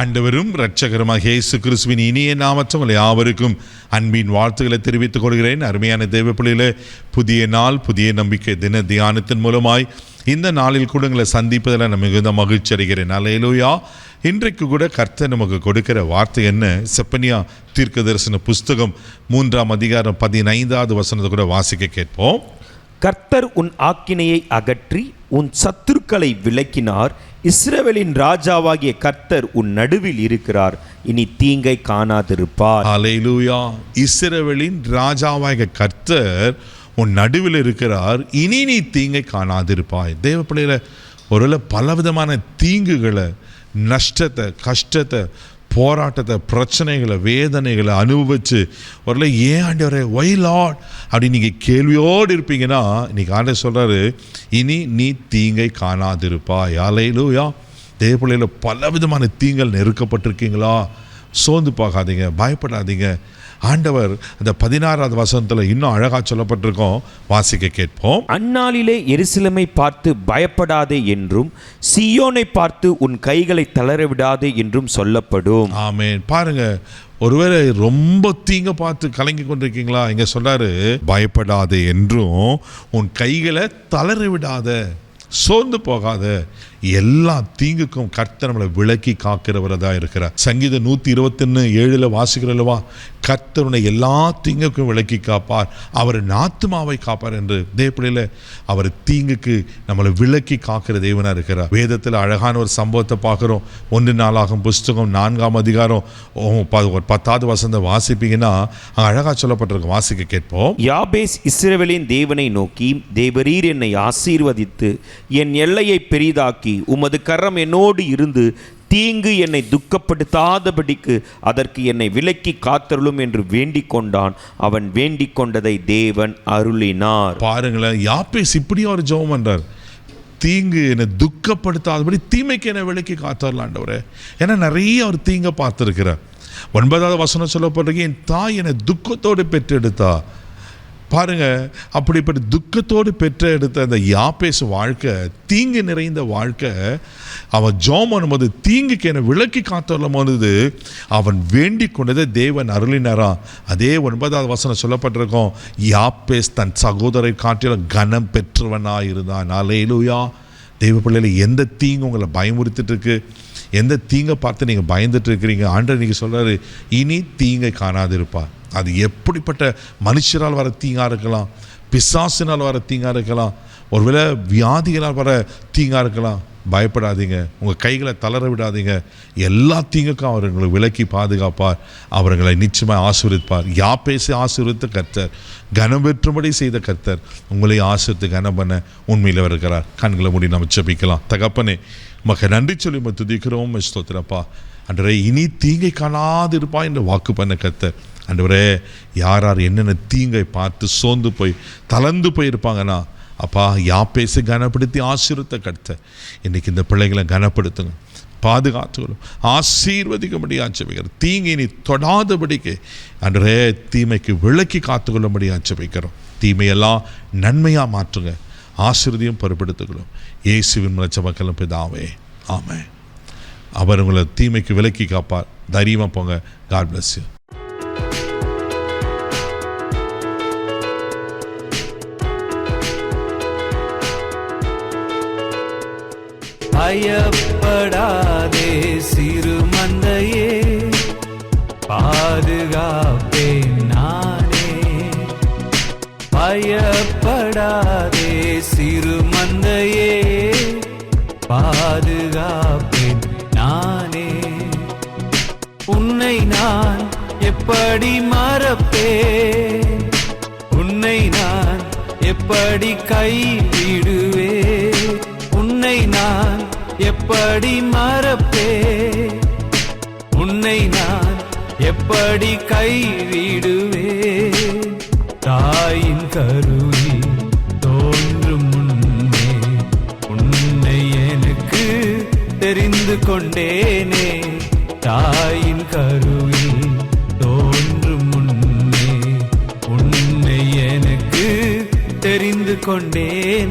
ஆண்டவரும் இரட்சகருமாக இயேசு கிறிஸ்துவின் இனிய நாமத்தில் யாவருக்கும் அன்பின் வாழ்த்துக்களை தெரிவித்துக் கொள்கிறேன். அருமையான தேவ பிள்ளைகளே, புதிய நாள், புதிய நம்பிக்கை தின தியானத்தின் மூலமாய் இந்த நாளில் கூட உங்களை சந்திப்பதில் நான் மிகுந்த மகிழ்ச்சி அடைகிறேன். அல்லேலூயா. இன்றைக்கு கூட கர்த்தர் நமக்கு கொடுக்கிற வார்த்தை என்ன? செப்பனியா தீர்க்க தரிசன புஸ்தகம் 3ஆம் அதிகாரம் 15வது வசனத்தை கூட வாசிக்க கேட்போம். கர்த்தர் உன் ஆக்கினையை அகற்றி உன் சத்துருக்களை விலக்கினார். இஸ்ரவேலின் ராஜாவாகிய கர்த்தர் உன் நடுவில் இருக்கிறார், இனி தீங்கை காணாதிருப்பார். அல்லேலூயா. இஸ்ரவேலின் ராஜாவாகிய கர்த்தர் உன் நடுவில் இருக்கிறார், இனி நீ தீங்கை காணாதிருப்பாய். தேவ பிள்ளைகளை, ஒருவேளை பலவிதமான தீங்குகளை, நஷ்டத்தை, கஷ்டத்தை, போராட்டத்தை, பிரச்சனைகளை, வேதனைகளை அனுபவிச்சு ஒருவேளை ஏன் ஆண்டவரே ஒய் லார்ட் அப்படின்னு நீங்கள் கேள்வியோடு இருப்பீங்கன்னா, இன்னைக்கு ஆண்டவர் சொல்கிறாரு, இனி நீ தீங்கை காணாதிருப்பாய். அல்லேலூயா. தேவ பிள்ளைகளை, பலவிதமான தீங்கள் நெருக்கப்பட்டிருக்கீங்களா? சோர்ந்து பார்க்காதீங்க, பயப்படாதீங்க. ஆண்டவர் அந்த 16வது வசனத்தில் இன்னும் அழகா சொல்லப்பட்டிருக்கோம், வாசிக்க கேட்போம். அந்நாளிலே எருசலேமை பார்த்து பயப்படாதே என்றும் சீயோனை பார்த்து உன் கைகளை தளரவிடாதே என்றும் சொல்லப்படும். ஆமென். பாருங்க, ஒருவேளை ரொம்ப தீங்க பார்த்து கலங்கி கொண்டிருக்கீங்களா? இங்க சொல்றாரு, பயப்படாதே என்றும் உன் கைகளை தளர விடாத, சோர்ந்து போகாத. எல்லா தீங்குக்கும் கர்த்தர் நம்மளை விலக்கி காக்கிறவரதா இருக்கிறார். சங்கீதம் 121:7 வாசிக்கிறல்லவா, கர்த்தருனை எல்லா தீங்குக்கும் விலக்கி காப்பார், அவர் ஆத்துமாவை காப்பார் என்று. தேவப்பிள்ளையில, அவர் தீங்குக்கு நம்மளை விலக்கி காக்கிற தேவனா இருக்கிறார். வேதத்தில் அழகான ஒரு சம்பவத்தை பார்க்கிறோம். 1 நாளாகும் புஸ்தகம் 4ஆம் அதிகாரம் 10வது வசனத்தை வாசிப்பீங்கன்னா அழகா சொல்லப்பட்டிருக்கும், வாசிக்க கேட்போம். யாபேஸ் இஸ்ரவேலின் தேவனை நோக்கி, தேவரீர் என்னை ஆசீர்வதித்து என் எல்லையை பெரிதாக்கி உமது கரம் என்னோடு இருந்து தீங்கு என்னை துக்கப்படுத்தாதபடிக்கு அதற்கு என்னை விலக்கி காத்தருளும் என்று வேண்டிக் கொண்டான். அவன் வேண்டிக் கொண்டதை தேவன் அருளினார். பாருங்களேன், யாபேஸ் இப்படியே ஒரு ஜெபம் பண்றார், தீங்கு என்னை துக்கப்படுத்தாதபடி தீமைக்கு என்னை விலக்கி காத்தரலாண்டவரே. ஏன்னா நிறைய ஒரு தீங்க பார்த்துருக்கிறார். 9வது வசனம் சொல்லப்பட்டிருக்கு, என் தாய் என்னை துக்கத்தோடு பெற்றெடுத்தா. பாருங்க, அப்படிப்பட்ட துக்கத்தோடு பெற்ற எடுத்த அந்த யாபேஸ் வாழ்க்கை, தீங்கு நிறைந்த வாழ்க்கை. அவன் ஜெபம் பண்ணும்போது தீங்குக்கு என்னை விலக்கி காத்தரலும் போது அவன் வேண்டிக் கொண்டதை தேவன் அருளினாராம். அதே 9வது வசனம் சொல்லப்பட்டிருக்கோம், யாபேஸ் தன் சகோதரை காட்டிலும் கனம் பெற்றவனாக இருந்தான். அல்லேலூயா. தேவ பிள்ளைகளை, எந்த தீங்கு உங்களை பயமுறுத்திட்டு இருக்கு, எந்த தீங்கை பார்த்து நீங்கள் பயந்துட்டு இருக்கிறீங்க, ஆண்டவர் நீங்கள் சொல்கிறாரு, இனி தீங்கை காணாதிருப்பார். அது எப்படிப்பட்ட மனுஷரால் வர தீங்காக இருக்கலாம், பிசாசினால் வர தீங்காக இருக்கலாம், ஒருவேளை வியாதிகளால் வர தீங்காக இருக்கலாம். பயப்படாதீங்க, உங்கள் கைகளை தளர விடாதீங்க. எல்லா தீங்குக்கும் அவர் உங்களை விலக்கி பாதுகாப்பார், அவர்களை நிச்சயமாக ஆசீர்வதிப்பார். யாபேசை ஆசீர்வதித்த கர்த்தர், கனம் பெற்றும்படி செய்த கர்த்தர் உங்களை ஆசீர்வதித்து கனம் பண்ண உண்மையில் இருக்கிறார். கண்களை மூடி நம்ம ஜெபிக்கலாம். தகப்பனே, உமக்கு நன்றி சொல்லி நம்ம துதிக்கிறோம். ஸ்தோத்திரப்பா. அன்றே, இனி தீங்கை காணாது இருப்பா என்று வாக்கு பண்ண கர்த்தர். அன்றவரே, யார் யார் என்னென்ன தீங்கை பார்த்து சோர்ந்து போய் தளர்ந்து போயிருப்பாங்கன்னா, அப்பா, யாபேசை கனப்படுத்தி ஆசீர்வதித்த கர்த்தர் இன்னைக்கு இந்த பிள்ளைகளை கனப்படுத்துங்க, பாதுகாத்துக்கணும், ஆசீர்வதிக்கும்படி ஆச்சரிக்கிறோம். தீங்கை நீ தொடாதபடிக்கு அன்றே தீமைக்கு விலக்கி காத்துக்கொள்ளும்படி ஆச்சரிக்கிறோம். தீமையெல்லாம் நன்மையாக மாற்றுங்க, ஆசீர்வதியும் பொறுப்படுத்துக்கணும். இயேசுவின் மூலம் மக்களும் பிதாவே, ஆமென். அவர் உங்களை தீமைக்கு விலக்கி காப்பார். தைரியமாக போங்க. God bless you. பயப்படாதே சிறு மந்தையே, பாதுகாப்பேன் நானே. பயப்படாதே சிறு மந்தையே, பாதுகாப்பேன் நானே. உன்னை நான் எப்படி மறப்பேன், உன்னை நான் எப்படி கைவிடுவேன். உன்னை நான் எப்படி மறப்பேன், உன்னை நான் எப்படி கைவிடுவேன். தாயின் கருவில் தோன்றும் முன்னே உன்னை எனக்கு தெரிந்து கொண்டேனே. தாயின் கருவில் தோன்றும் முன்னே உன்னை எனக்கு தெரிந்து கொண்டேன்.